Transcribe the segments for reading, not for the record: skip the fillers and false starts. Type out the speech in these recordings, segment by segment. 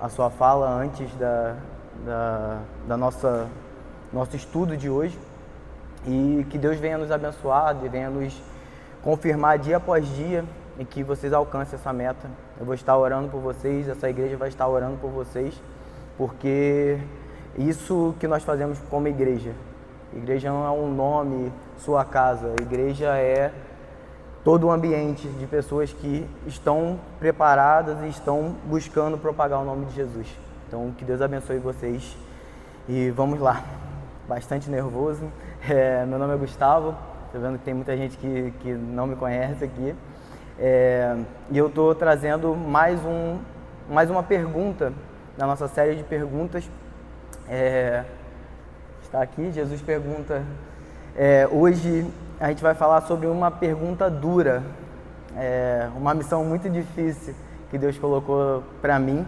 a sua fala antes da nosso estudo de hoje, e que Deus venha nos abençoar e venha nos confirmar dia após dia e que vocês alcancem essa meta. Eu vou estar orando por vocês, essa igreja vai estar orando por vocês, porque isso que nós fazemos como igreja. Igreja não é um nome, sua casa. Igreja é todo um ambiente de pessoas que estão preparadas e estão buscando propagar o nome de Jesus. Então, que Deus abençoe vocês e vamos lá. Bastante nervoso. Meu nome é Gustavo. Estou vendo que tem muita gente que não me conhece aqui. E eu estou trazendo mais uma pergunta na nossa série de perguntas. Está aqui, Jesus pergunta. Hoje a gente vai falar sobre uma pergunta dura, uma missão muito difícil que Deus colocou para mim,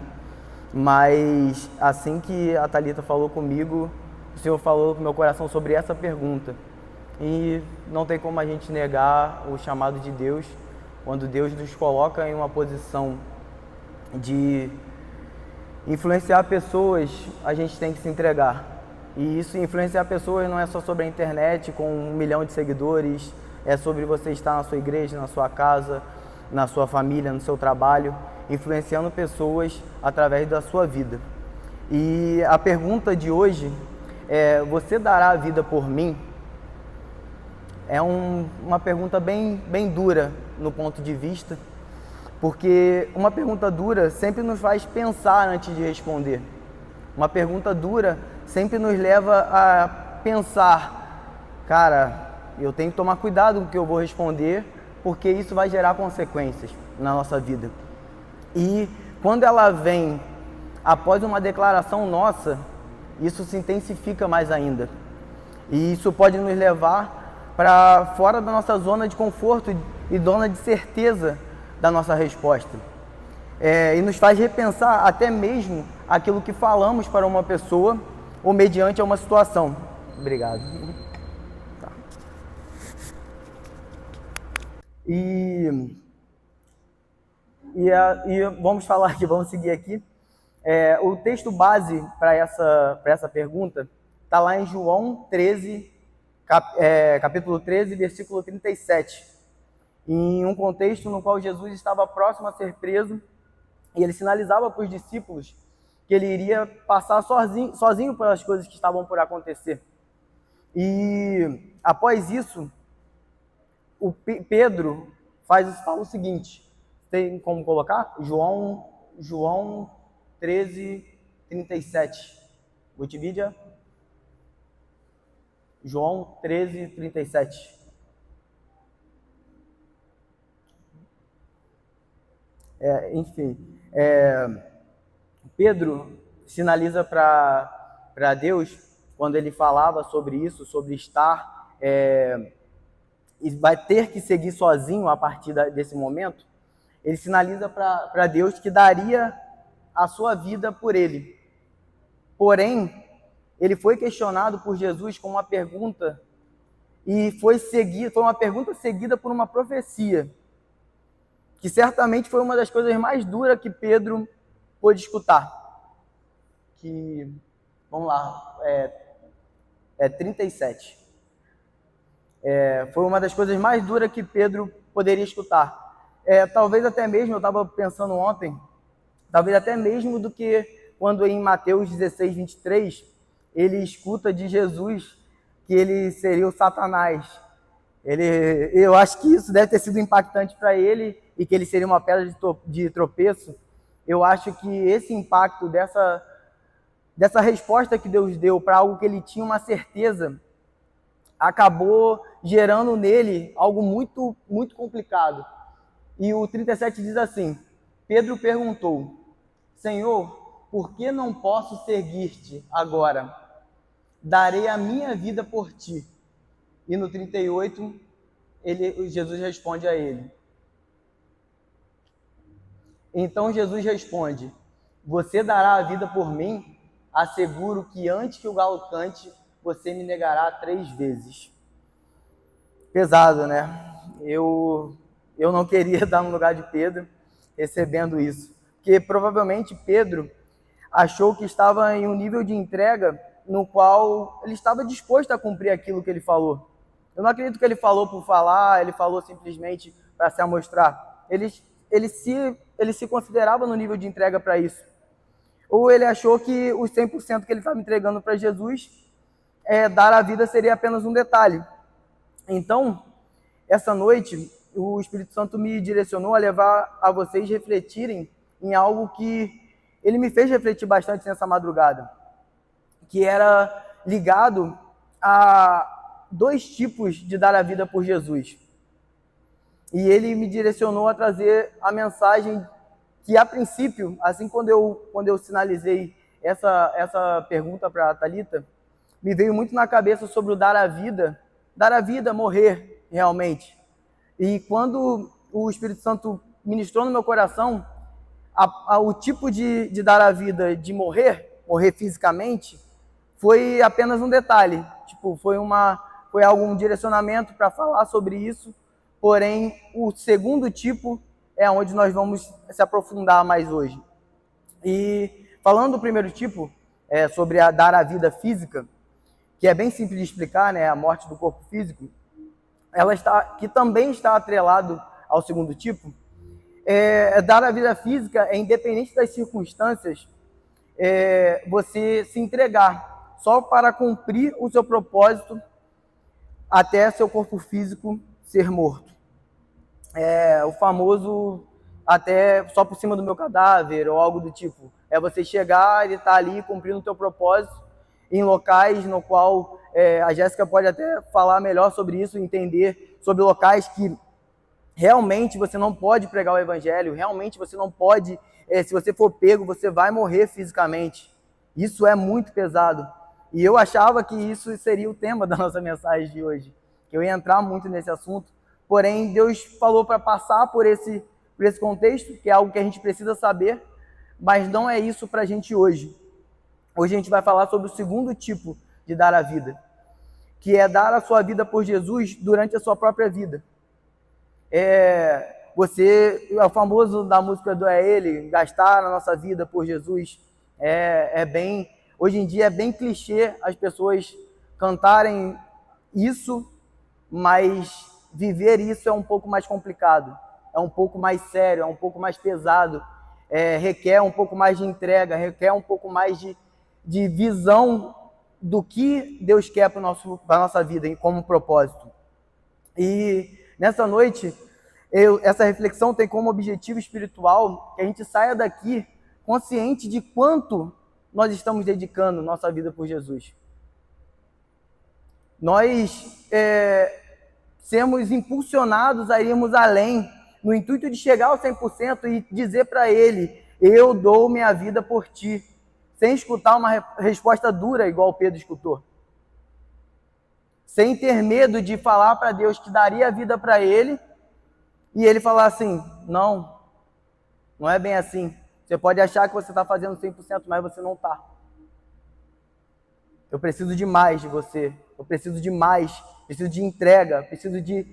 mas assim que a Thalita falou comigo, o Senhor falou no meu coração sobre essa pergunta. E não tem como a gente negar o chamado de Deus. Quando Deus nos coloca em uma posição de influenciar pessoas, a gente tem que se entregar. E isso, influenciar pessoas, não é só sobre a internet com 1 milhão de seguidores, é sobre você estar na sua igreja, na sua casa, na sua família, no seu trabalho, influenciando pessoas através da sua vida. E a pergunta de hoje é: você dará a vida por mim? É uma pergunta bem dura no ponto de vista, porque uma pergunta dura sempre nos faz pensar antes de responder. Uma pergunta dura sempre nos leva a pensar, cara, eu tenho que tomar cuidado com o que eu vou responder, porque isso vai gerar consequências na nossa vida. E quando ela vem após uma declaração nossa, isso se intensifica mais ainda. E isso pode nos levar para fora da nossa zona de conforto e zona de certeza da nossa resposta. E nos faz repensar até mesmo aquilo que falamos para uma pessoa ou mediante a uma situação. Obrigado. Tá. E vamos falar aqui, vamos seguir aqui. O texto base para essa pergunta está lá em João 13, capítulo 13, versículo 37. Em um contexto no qual Jesus estava próximo a ser preso e ele sinalizava para os discípulos que ele iria passar sozinho pelas coisas que estavam por acontecer. E após isso, o Pedro fala o seguinte, tem como colocar? João 13, 37. Wikipedia. João 13, 37. Pedro sinaliza para Deus, quando ele falava sobre isso, sobre estar e vai ter que seguir sozinho a partir desse momento, ele sinaliza para Deus que daria a sua vida por ele. Porém, ele foi questionado por Jesus com uma pergunta, e foi uma pergunta seguida por uma profecia, que certamente foi uma das coisas mais duras que Pedro pôde escutar. Vamos lá, 37. Foi uma das coisas mais duras que Pedro poderia escutar. Talvez até mesmo, eu estava pensando ontem, talvez até mesmo do que quando em Mateus 16, 23, ele escuta de Jesus que ele seria o Satanás. Eu acho que isso deve ter sido impactante para ele e que ele seria uma pedra de tropeço. Eu acho que esse impacto dessa resposta que Deus deu para algo que ele tinha uma certeza, acabou gerando nele algo muito, muito complicado. E o 37 diz assim: Pedro perguntou: Senhor, por que não posso seguir-te agora? Darei a minha vida por ti. E no 38, Jesus responde a ele. Então Jesus responde: você dará a vida por mim? Asseguro que antes que o galo cante, você me negará 3 vezes. Pesado, né? Eu não queria estar no lugar de Pedro recebendo isso. que provavelmente Pedro achou que estava em um nível de entrega no qual ele estava disposto a cumprir aquilo que ele falou. Eu não acredito que ele falou por falar, ele falou simplesmente para se amostrar. Ele se considerava no nível de entrega para isso. Ou ele achou que os 100% que ele estava entregando para Jesus, dar a vida seria apenas um detalhe. Então, essa noite, o Espírito Santo me direcionou a levar a vocês refletirem em algo que ele me fez refletir bastante nessa madrugada, que era ligado a 2 tipos de dar a vida por Jesus. E ele me direcionou a trazer a mensagem que, a princípio, assim quando eu sinalizei essa pergunta para a Thalita, me veio muito na cabeça sobre o dar a vida, morrer realmente. E quando o Espírito Santo ministrou no meu coração, o tipo de dar a vida, de morrer fisicamente, foi apenas um detalhe. Tipo, foi algum direcionamento para falar sobre isso, porém, o segundo tipo é onde nós vamos se aprofundar mais hoje. E falando do primeiro tipo, sobre dar a vida física, que é bem simples de explicar, né, a morte do corpo físico, que também está atrelado ao segundo tipo, dar a vida física é independente das circunstâncias, você se entregar só para cumprir o seu propósito até seu corpo físico ser morto. O famoso até só por cima do meu cadáver ou algo do tipo. É você chegar e estar ali cumprindo o teu propósito em locais no qual a Jéssica pode até falar melhor sobre isso, entender sobre locais que realmente você não pode pregar o evangelho, realmente você não pode, se você for pego, você vai morrer fisicamente. Isso é muito pesado. E eu achava que isso seria o tema da nossa mensagem de hoje, que eu ia entrar muito nesse assunto, porém Deus falou para passar por esse contexto, que é algo que a gente precisa saber, mas não é isso para a gente hoje. Hoje a gente vai falar sobre o segundo tipo de dar a vida, que é dar a sua vida por Jesus durante a sua própria vida. O famoso da música do Ele, gastar a nossa vida por Jesus, hoje em dia é bem clichê as pessoas cantarem isso, mas viver isso é um pouco mais complicado, é um pouco mais sério, é um pouco mais pesado, requer um pouco mais de entrega, requer um pouco mais de visão do que Deus quer para a nossa vida como propósito. E nessa noite, essa reflexão tem como objetivo espiritual que a gente saia daqui consciente de quanto nós estamos dedicando nossa vida por Jesus. Nós sermos impulsionados a irmos além, no intuito de chegar ao 100% e dizer para Ele, eu dou minha vida por Ti, sem escutar uma resposta dura igual Pedro escutou. Sem ter medo de falar para Deus que daria a vida para Ele, e Ele falar assim, não é bem assim. Você pode achar que você está fazendo 100%, mas você não está. Eu preciso de mais de você. Eu preciso de mais. Preciso de entrega. Preciso de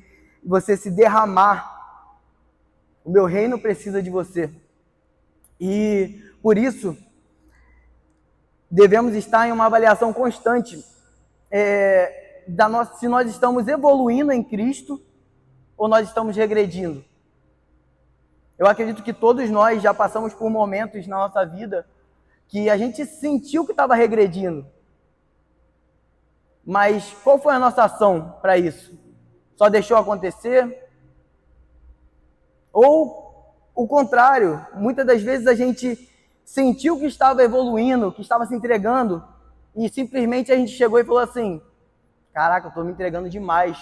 você se derramar. O meu reino precisa de você. E por isso, devemos estar em uma avaliação constante se nós estamos evoluindo em Cristo ou nós estamos regredindo. Eu acredito que todos nós já passamos por momentos na nossa vida que a gente sentiu que estava regredindo. Mas qual foi a nossa ação para isso? Só deixou acontecer? Ou o contrário, muitas das vezes a gente sentiu que estava evoluindo, que estava se entregando, e simplesmente a gente chegou e falou assim, caraca, eu estou me entregando demais,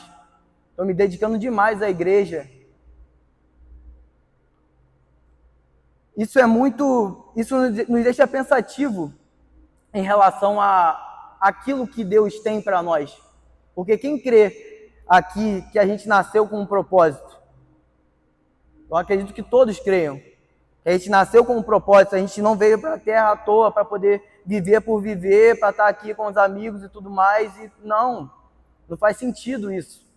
estou me dedicando demais à igreja. Isso nos deixa pensativo em relação a aquilo que Deus tem para nós. Porque quem crê aqui que a gente nasceu com um propósito? Eu acredito que todos creiam. Que a gente nasceu com um propósito, a gente não veio para a Terra à toa para poder viver por viver, para estar aqui com os amigos e tudo mais. E não faz sentido isso.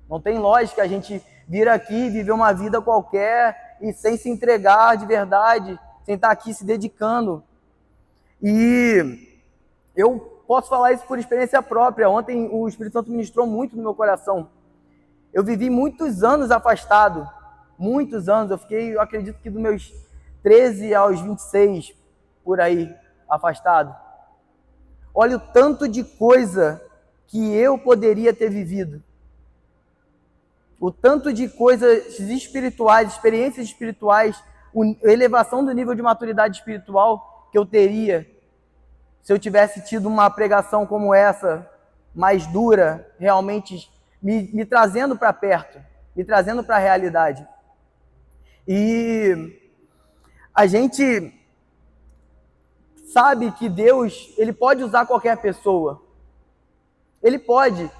Não tem lógica a gente vir aqui, viver uma vida qualquer e sem se entregar de verdade, sem estar aqui se dedicando. E eu posso falar isso por experiência própria. Ontem o Espírito Santo ministrou muito no meu coração. Eu vivi muitos anos afastado, muitos anos. Eu fiquei, eu acredito que dos meus 13 aos 26, por aí, afastado. Olha o tanto de coisa que eu poderia ter vivido. O tanto de coisas espirituais, experiências espirituais, a elevação do nível de maturidade espiritual que eu teria se eu tivesse tido uma pregação como essa, mais dura, realmente me trazendo para perto, me trazendo para a realidade. E a gente sabe que Deus, Ele pode usar qualquer pessoa. Ele pode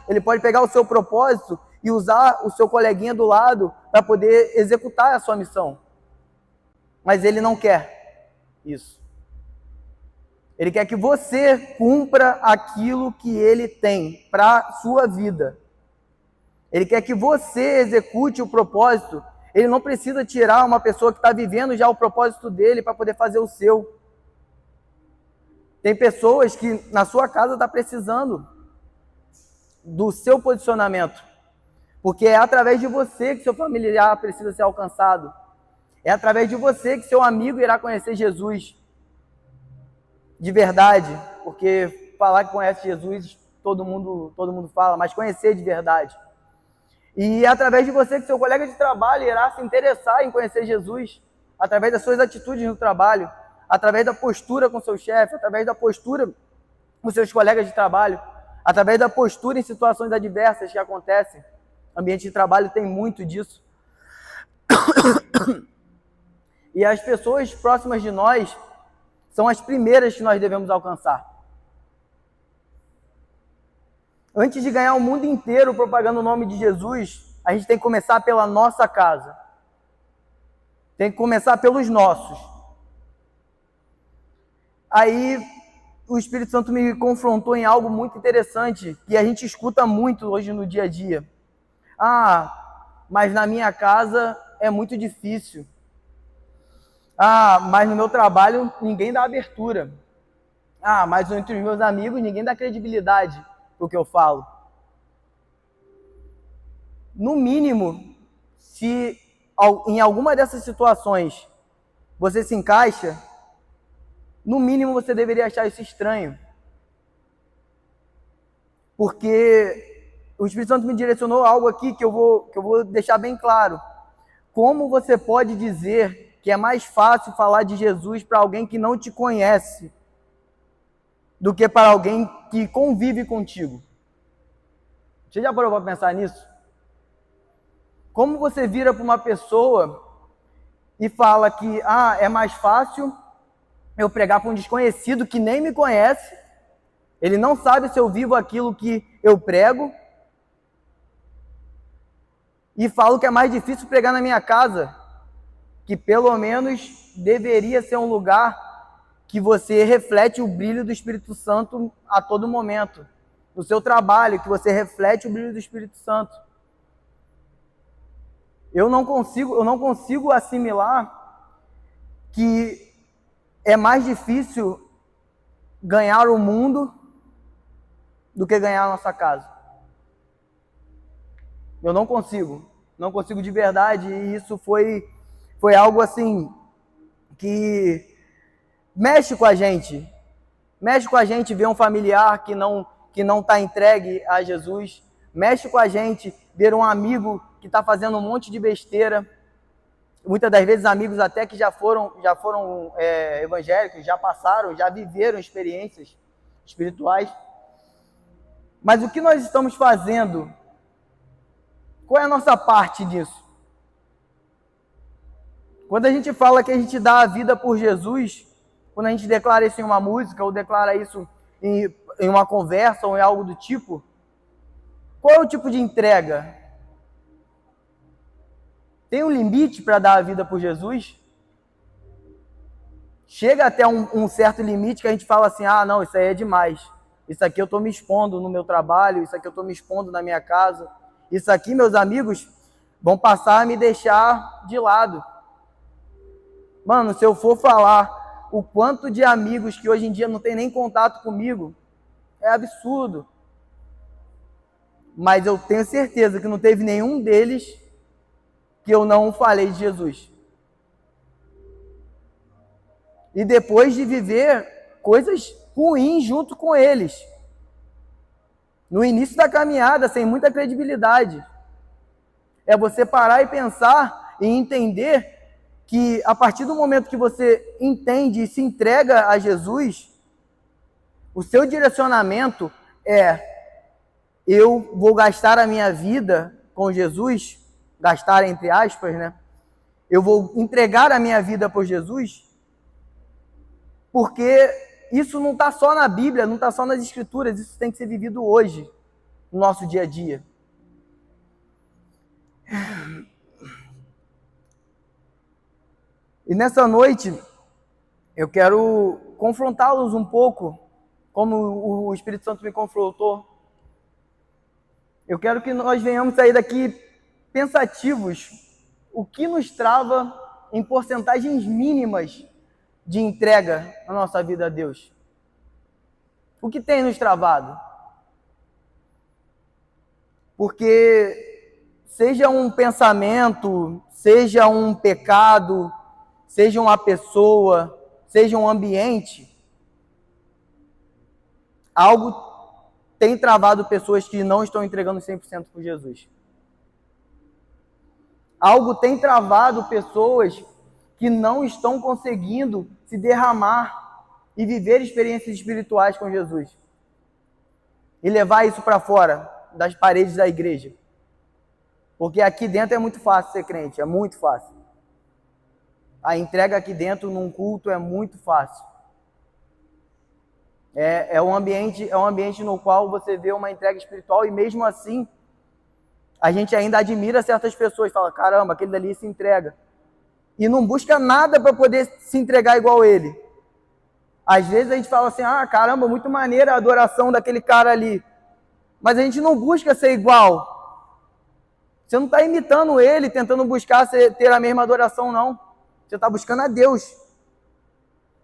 pegar o seu propósito e usar o seu coleguinha do lado para poder executar a sua missão. Mas Ele não quer isso. Ele quer que você cumpra aquilo que Ele tem para a sua vida. Ele quer que você execute o propósito. Ele não precisa tirar uma pessoa que está vivendo já o propósito dele para poder fazer o seu. Tem pessoas que na sua casa estão precisando do seu posicionamento. Porque é através de você que seu familiar precisa ser alcançado. É através de você que seu amigo irá conhecer Jesus de verdade, porque falar que conhece Jesus, todo mundo fala, mas conhecer de verdade. E é através de você que seu colega de trabalho irá se interessar em conhecer Jesus, através das suas atitudes no trabalho, através da postura com seu chefe, através da postura com seus colegas de trabalho, através da postura em situações adversas que acontecem. O ambiente de trabalho tem muito disso. E as pessoas próximas de nós são as primeiras que nós devemos alcançar. Antes de ganhar o mundo inteiro propagando o nome de Jesus, a gente tem que começar pela nossa casa. Tem que começar pelos nossos. Aí o Espírito Santo me confrontou em algo muito interessante, que a gente escuta muito hoje no dia a dia. Ah, mas na minha casa é muito difícil. Ah, mas no meu trabalho ninguém dá abertura. Ah, mas entre os meus amigos ninguém dá credibilidade pro que eu falo. No mínimo, se em alguma dessas situações você se encaixa, no mínimo você deveria achar isso estranho. Porque o Espírito Santo me direcionou a algo aqui que eu vou deixar bem claro. Como você pode dizer que é mais fácil falar de Jesus para alguém que não te conhece do que para alguém que convive contigo? Você já parou para pensar nisso? Como você vira para uma pessoa e fala que é mais fácil eu pregar para um desconhecido que nem me conhece, ele não sabe se eu vivo aquilo que eu prego, e falo que é mais difícil pregar na minha casa, que pelo menos deveria ser um lugar que você reflete o brilho do Espírito Santo a todo momento. No seu trabalho, que você reflete o brilho do Espírito Santo. Eu não consigo assimilar que é mais difícil ganhar o mundo do que ganhar a nossa casa. Eu não consigo de verdade, e isso foi algo assim que mexe com a gente ver um familiar que não está entregue a Jesus, mexe com a gente ver um amigo que está fazendo um monte de besteira, muitas das vezes amigos até que já foram evangélicos, já passaram, já viveram experiências espirituais, mas o que nós estamos fazendo? Qual é a nossa parte disso? Quando a gente fala que a gente dá a vida por Jesus, quando a gente declara isso em uma música, ou declara isso em uma conversa, ou em algo do tipo, qual é o tipo de entrega? Tem um limite para dar a vida por Jesus? Chega até um certo limite que a gente fala assim, não, isso aí é demais. Isso aqui eu estou me expondo no meu trabalho, isso aqui eu estou me expondo na minha casa. Isso aqui, meus amigos, vão passar a me deixar de lado. Mano, se eu for falar o quanto de amigos que hoje em dia não tem nem contato comigo, é absurdo. Mas eu tenho certeza que não teve nenhum deles que eu não falei de Jesus. E depois de viver coisas ruins junto com eles. No início da caminhada, sem muita credibilidade. É você parar e pensar e entender que a partir do momento que você entende e se entrega a Jesus, o seu direcionamento é: eu vou gastar a minha vida com Jesus, gastar entre aspas, né? Eu vou entregar a minha vida por Jesus, porque isso não está só na Bíblia, não está só nas Escrituras, isso tem que ser vivido hoje, no nosso dia a dia. E nessa noite, eu quero confrontá-los um pouco, como o Espírito Santo me confrontou. Eu quero que nós venhamos sair daqui pensativos. O que nos trava em porcentagens mínimas de entrega na nossa vida a Deus? O que tem nos travado? Porque seja um pensamento, seja um pecado, seja uma pessoa, seja um ambiente, algo tem travado pessoas que não estão entregando 100% por Jesus. Algo tem travado pessoas que não estão conseguindo se derramar e viver experiências espirituais com Jesus. E levar isso para fora das paredes da igreja. Porque aqui dentro é muito fácil ser crente, é muito fácil. A entrega aqui dentro num culto é muito fácil. É um ambiente no qual você vê uma entrega espiritual e mesmo assim a gente ainda admira certas pessoas, fala, caramba, aquele dali se entrega. E não busca nada para poder se entregar igual ele. Às vezes a gente fala assim, caramba, muito maneira a adoração daquele cara ali. Mas a gente não busca ser igual. Você não está imitando ele, tentando buscar ter a mesma adoração, não. Você está buscando a Deus.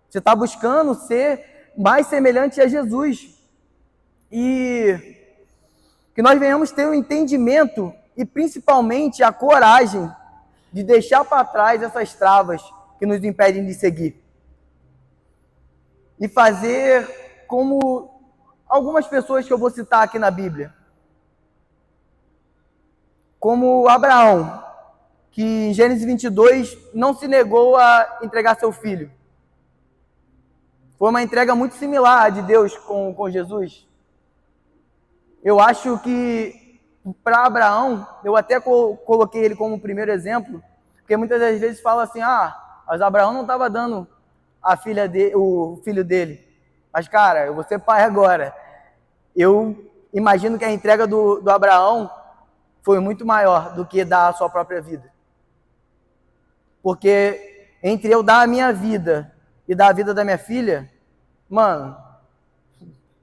Você está buscando ser mais semelhante a Jesus. E que nós venhamos ter o entendimento e principalmente a coragem de deixar para trás essas travas que nos impedem de seguir. E fazer como algumas pessoas que eu vou citar aqui na Bíblia. Como Abraão, que em Gênesis 22 não se negou a entregar seu filho. Foi uma entrega muito similar à de Deus com Jesus. Eu acho que para Abraão, eu até coloquei ele como primeiro exemplo, porque muitas das vezes fala assim, mas Abraão não estava dando o filho dele. Mas cara, eu vou ser pai agora. Eu imagino que a entrega do Abraão foi muito maior do que dar a sua própria vida. Porque entre eu dar a minha vida e dar a vida da minha filha, mano,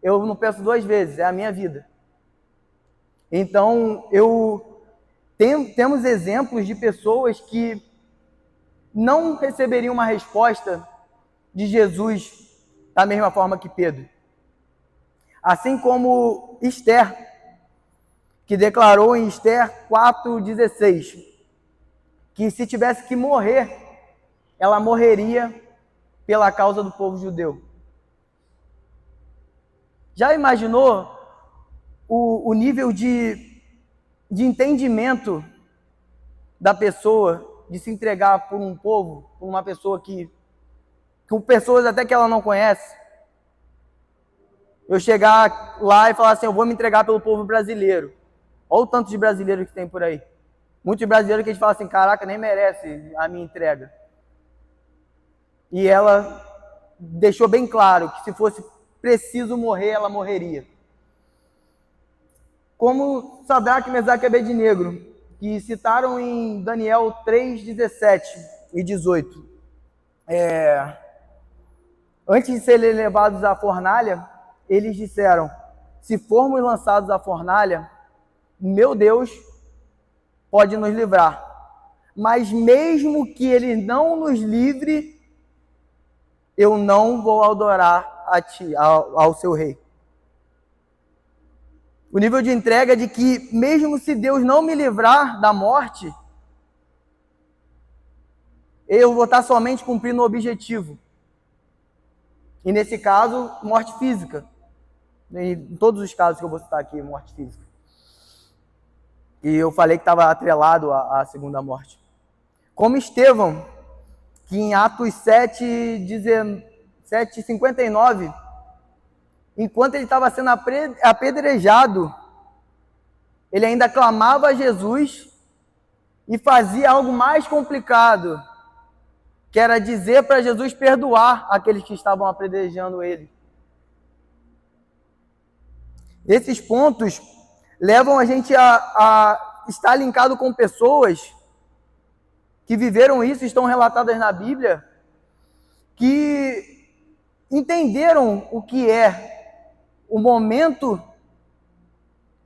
eu não penso duas vezes, é a minha vida. Então, temos exemplos de pessoas que não receberiam uma resposta de Jesus da mesma forma que Pedro. Assim como Esther, que declarou em Esther 4,16, que se tivesse que morrer, ela morreria pela causa do povo judeu. Já imaginou o nível de entendimento da pessoa de se entregar por um povo, por uma pessoa com pessoas até que ela não conhece? Eu chegar lá e falar assim, eu vou me entregar pelo povo brasileiro. Olha o tanto de brasileiro que tem por aí. Muitos brasileiros que a gente fala assim, caraca, nem merece a minha entrega. E ela deixou bem claro que se fosse preciso morrer, ela morreria. Como Sadraque, Mesaque e Abednego, que citaram em Daniel 3:17 e 18. Antes de serem levados à fornalha, eles disseram, se formos lançados à fornalha, meu Deus pode nos livrar. mas mesmo que Ele não nos livre, eu não vou adorar a Ti, ao Seu Rei. O nível de entrega é de que, mesmo se Deus não me livrar da morte, eu vou estar somente cumprindo o objetivo. E nesse caso, morte física. Em todos os casos que eu vou citar aqui, morte física. E eu falei que estava atrelado à segunda morte. Como Estevão, que em Atos 7:59, enquanto ele estava sendo apedrejado, ele ainda clamava a Jesus e fazia algo mais complicado, que era dizer para Jesus perdoar aqueles que estavam apedrejando ele. Esses pontos levam a gente a estar linkado com pessoas que viveram isso, estão relatadas na Bíblia, que entenderam o que é o momento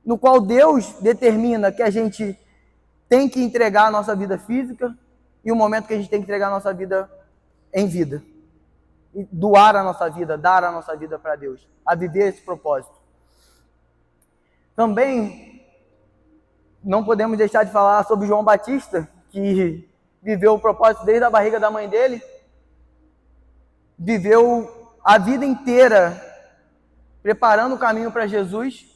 no qual Deus determina que a gente tem que entregar a nossa vida física e o momento que a gente tem que entregar a nossa vida em vida. E doar a nossa vida, dar a nossa vida para Deus, a viver esse propósito. Também não podemos deixar de falar sobre João Batista, que viveu o propósito desde a barriga da mãe dele, viveu a vida inteira preparando o caminho para Jesus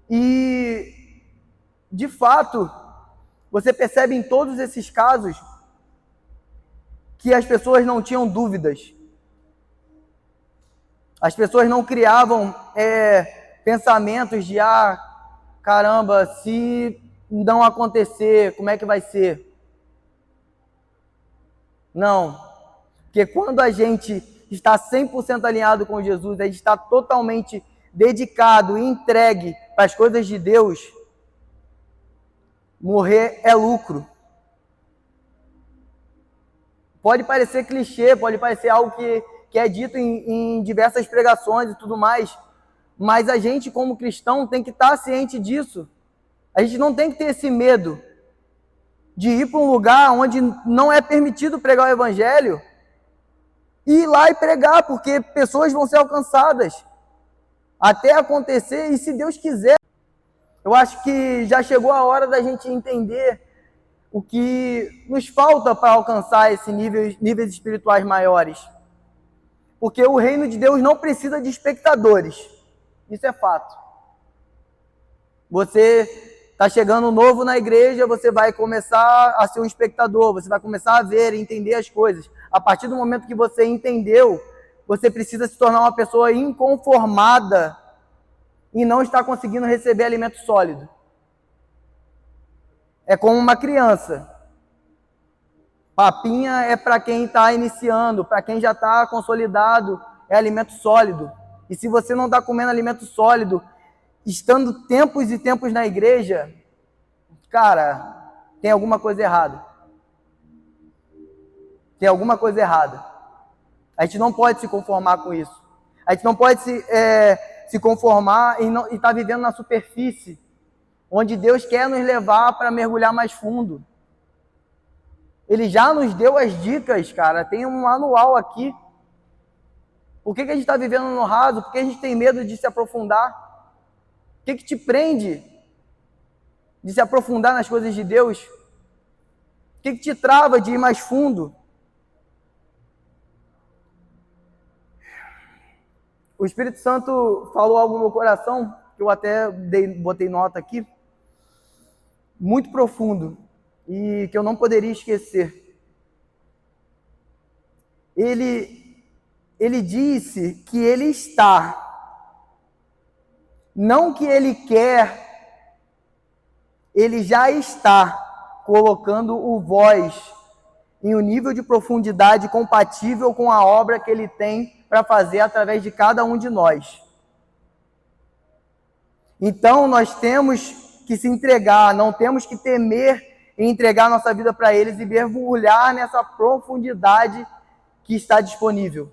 e, de fato, você percebe em todos esses casos que as pessoas não tinham dúvidas. As pessoas não criavam pensamentos de, caramba, se não acontecer, como é que vai ser? Não. Porque quando a gente está 100% alinhado com Jesus, a gente está totalmente dedicado e entregue para as coisas de Deus, morrer é lucro. Pode parecer clichê, pode parecer algo que é dito em diversas pregações e tudo mais, mas a gente, como cristão, tem que estar ciente disso. A gente não tem que ter esse medo de ir para um lugar onde não é permitido pregar o evangelho e ir lá e pregar, porque pessoas vão ser alcançadas até acontecer, e se Deus quiser. Eu acho que já chegou a hora da gente entender o que nos falta para alcançar esses níveis espirituais maiores. Porque o reino de Deus não precisa de espectadores. Isso é fato. Você está chegando novo na igreja, você vai começar a ser um espectador, você vai começar a ver e entender as coisas. A partir do momento que você entendeu, você precisa se tornar uma pessoa inconformada e não está conseguindo receber alimento sólido. É como uma criança. Papinha é para quem está iniciando, para quem já está consolidado, é alimento sólido. E se você não está comendo alimento sólido, estando tempos e tempos na igreja, cara, tem alguma coisa errada. Tem alguma coisa errada. A gente não pode se conformar com isso. A gente não pode se conformar e estar vivendo na superfície, onde Deus quer nos levar para mergulhar mais fundo. Ele já nos deu as dicas, cara. Tem um manual aqui. Por que a gente está vivendo no raso? Por que a gente tem medo de se aprofundar? O que te prende de se aprofundar nas coisas de Deus? O que te trava de ir mais fundo? O Espírito Santo falou algo no meu coração, que eu até botei nota aqui, muito profundo, e que eu não poderia esquecer. Ele disse que ele está, não que ele quer, ele já está colocando o vós em um nível de profundidade compatível com a obra que ele tem para fazer através de cada um de nós. Então nós temos que se entregar, não temos que temer em entregar nossa vida para eles e mergulhar nessa profundidade que está disponível.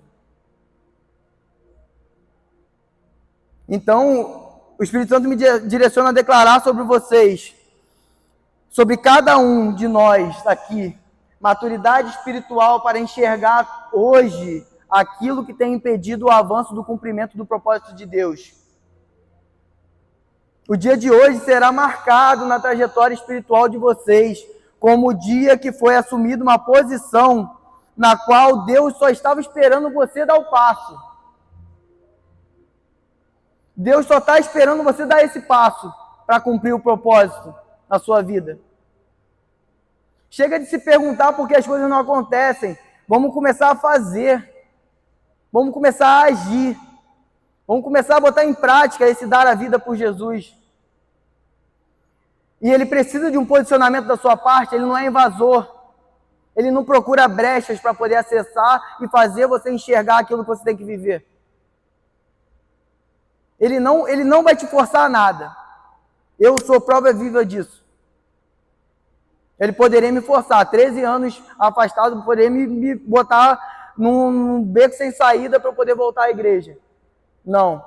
Então, o Espírito Santo me direciona a declarar sobre vocês: sobre cada um de nós aqui, maturidade espiritual para enxergar hoje aquilo que tem impedido o avanço do cumprimento do propósito de Deus. O dia de hoje será marcado na trajetória espiritual de vocês como o dia que foi assumida uma posição na qual Deus só estava esperando você dar o passo. Deus só está esperando você dar esse passo para cumprir o propósito na sua vida. Chega de se perguntar por que as coisas não acontecem. Vamos começar a fazer. Vamos começar a agir. Vamos começar a botar em prática esse dar a vida por Jesus. E ele precisa de um posicionamento da sua parte, ele não é invasor. Ele não procura brechas para poder acessar e fazer você enxergar aquilo que você tem que viver. Ele não vai te forçar a nada. Eu sou prova viva disso. Ele poderia me forçar, 13 anos afastado, poderia me botar num beco sem saída para eu poder voltar à igreja. Não.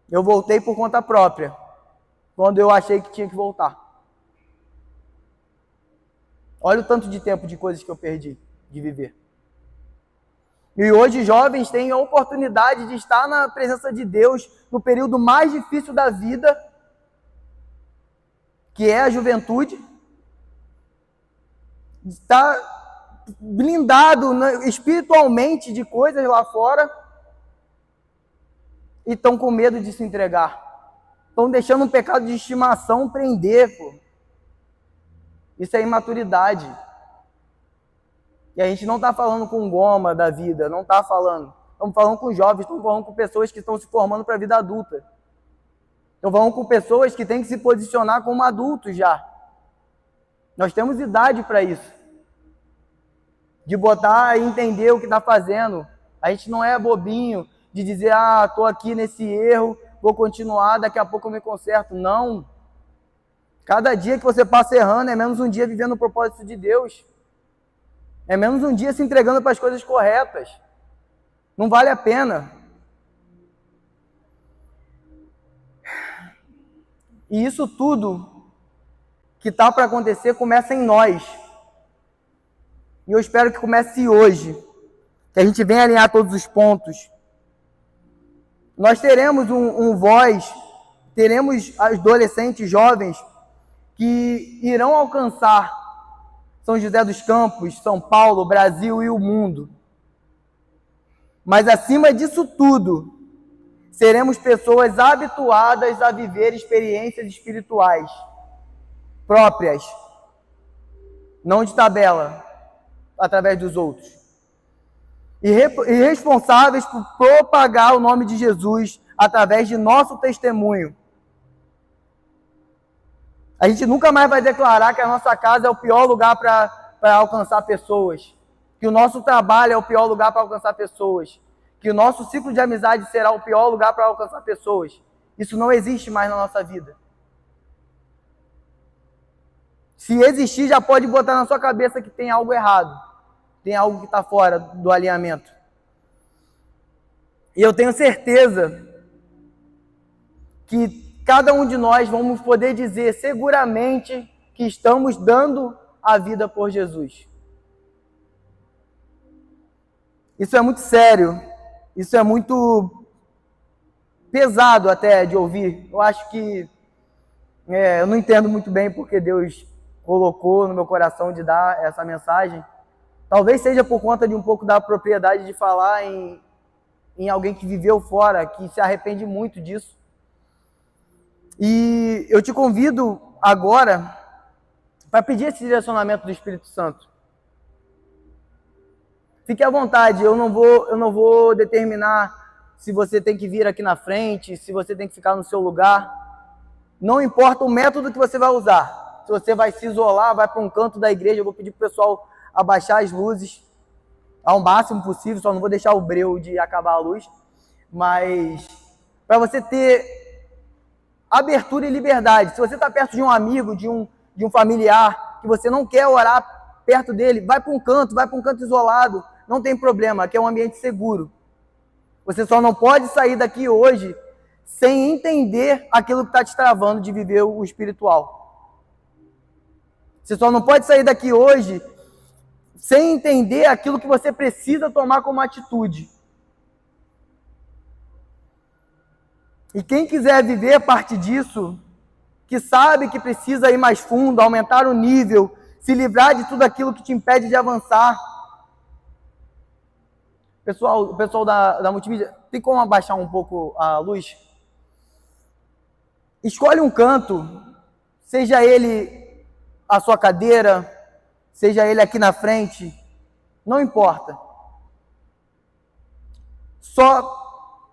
Eu voltei por conta própria, quando eu achei que tinha que voltar. Olha o tanto de tempo de coisas que eu perdi de viver. E hoje jovens têm a oportunidade de estar na presença de Deus no período mais difícil da vida, que é a juventude. Está blindado espiritualmente de coisas lá fora e estão com medo de se entregar. Estão deixando um pecado de estimação prender, pô. Isso é imaturidade. E a gente não está falando com goma da vida, não está falando. Estamos falando com jovens, estamos falando com pessoas que estão se formando para a vida adulta. Estamos falando com pessoas que têm que se posicionar como adultos já. Nós temos idade para isso. De botar e entender o que está fazendo. A gente não é bobinho de dizer, estou aqui nesse erro, vou continuar, daqui a pouco eu me conserto. Não. Cada dia que você passa errando é menos um dia vivendo o propósito de Deus. É menos um dia se entregando para as coisas corretas. Não vale a pena. E isso tudo que está para acontecer começa em nós. E eu espero que comece hoje. Que a gente venha alinhar todos os pontos. Nós teremos um voz, teremos adolescentes jovens que irão alcançar São José dos Campos, São Paulo, Brasil e o mundo. Mas acima disso tudo, seremos pessoas habituadas a viver experiências espirituais próprias, não de tabela, através dos outros. E responsáveis por propagar o nome de Jesus através de nosso testemunho. A gente nunca mais vai declarar que a nossa casa é o pior lugar para alcançar pessoas. Que o nosso trabalho é o pior lugar para alcançar pessoas. Que o nosso ciclo de amizade será o pior lugar para alcançar pessoas. Isso não existe mais na nossa vida. Se existir, já pode botar na sua cabeça que tem algo errado. Tem algo que está fora do alinhamento. E eu tenho certeza que cada um de nós vamos poder dizer seguramente que estamos dando a vida por Jesus. Isso é muito sério, isso é muito pesado até de ouvir. Eu acho que eu não entendo muito bem porque Deus colocou no meu coração de dar essa mensagem. Talvez seja por conta de um pouco da propriedade de falar em alguém que viveu fora, que se arrepende muito disso. E eu te convido agora para pedir esse direcionamento do Espírito Santo. Fique à vontade, eu não vou determinar se você tem que vir aqui na frente, se você tem que ficar no seu lugar. Não importa o método que você vai usar. Se você vai se isolar, vai para um canto da igreja, eu vou pedir para o pessoal abaixar as luzes ao máximo possível, só não vou deixar o breu de acabar a luz. Mas para você ter abertura e liberdade. Se você está perto de um amigo, de um familiar, que você não quer orar perto dele, vai para um canto isolado, não tem problema, aqui é um ambiente seguro. Você só não pode sair daqui hoje sem entender aquilo que está te travando de viver o espiritual. Você só não pode sair daqui hoje sem entender aquilo que você precisa tomar como atitude. E quem quiser viver a partir disso, que sabe que precisa ir mais fundo, aumentar o nível, se livrar de tudo aquilo que te impede de avançar. O pessoal da multimídia, tem como abaixar um pouco a luz? Escolhe um canto, seja ele a sua cadeira, seja ele aqui na frente, não importa. Só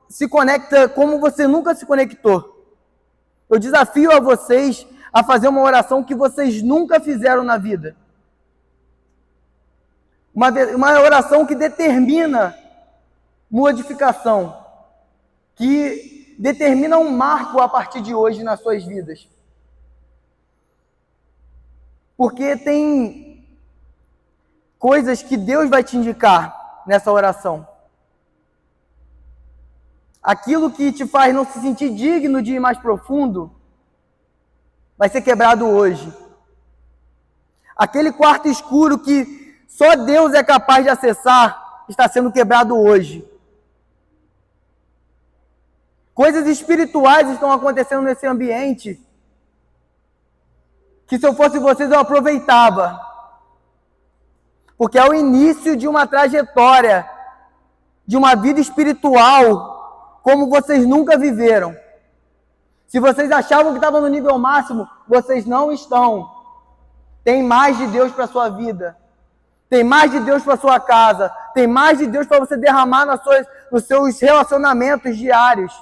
se conecta como você nunca se conectou. Eu desafio a vocês a fazer uma oração que vocês nunca fizeram na vida. Uma oração que determina modificação, que determina um marco a partir de hoje nas suas vidas. Porque tem coisas que Deus vai te indicar nessa oração. Aquilo que te faz não se sentir digno de ir mais profundo, vai ser quebrado hoje. Aquele quarto escuro que só Deus é capaz de acessar, está sendo quebrado hoje. Coisas espirituais estão acontecendo nesse ambiente, que se eu fosse vocês eu aproveitava. Porque é o início de uma trajetória, de uma vida espiritual, como vocês nunca viveram. Se vocês achavam que estavam no nível máximo, vocês não estão. Tem mais de Deus para a sua vida. Tem mais de Deus para a sua casa. Tem mais de Deus para você derramar nos seus relacionamentos diários,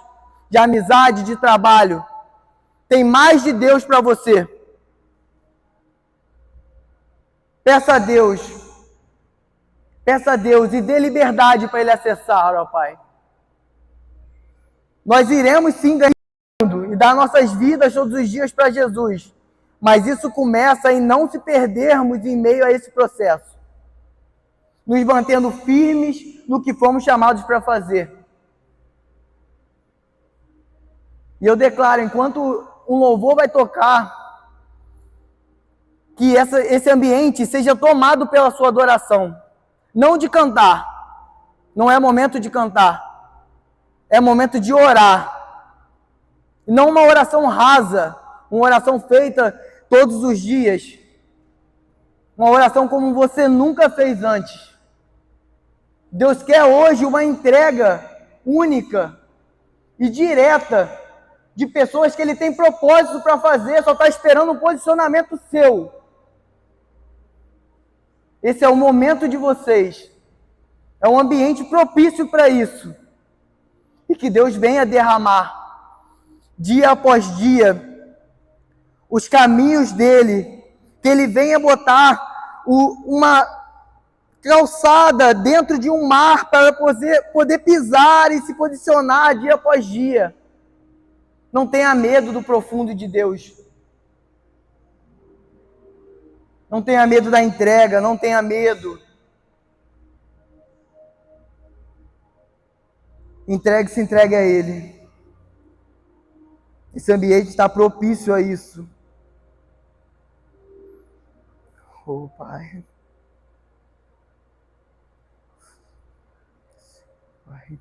de amizade, de trabalho. Tem mais de Deus para você. Peça a Deus e dê liberdade para Ele acessar, ó Pai. Nós iremos sim ganhar o mundo e dar nossas vidas todos os dias para Jesus. Mas isso começa em não se perdermos em meio a esse processo. Nos mantendo firmes no que fomos chamados para fazer. E eu declaro, enquanto um louvor vai tocar, que esse ambiente seja tomado pela sua adoração. Não de cantar. Não é momento de cantar. É momento de orar. Não uma oração rasa. Uma oração feita todos os dias. Uma oração como você nunca fez antes. Deus quer hoje uma entrega única e direta de pessoas que Ele tem propósito para fazer, só está esperando um posicionamento seu. Esse é o momento de vocês. É um ambiente propício para isso. E que Deus venha derramar, dia após dia, os caminhos dEle. Que Ele venha botar uma calçada dentro de um mar para poder pisar e se posicionar dia após dia. Não tenha medo do profundo de Deus. Não tenha medo da entrega, não tenha medo. Se entregue a Ele. Esse ambiente está propício a isso. Oh, Pai. Pai.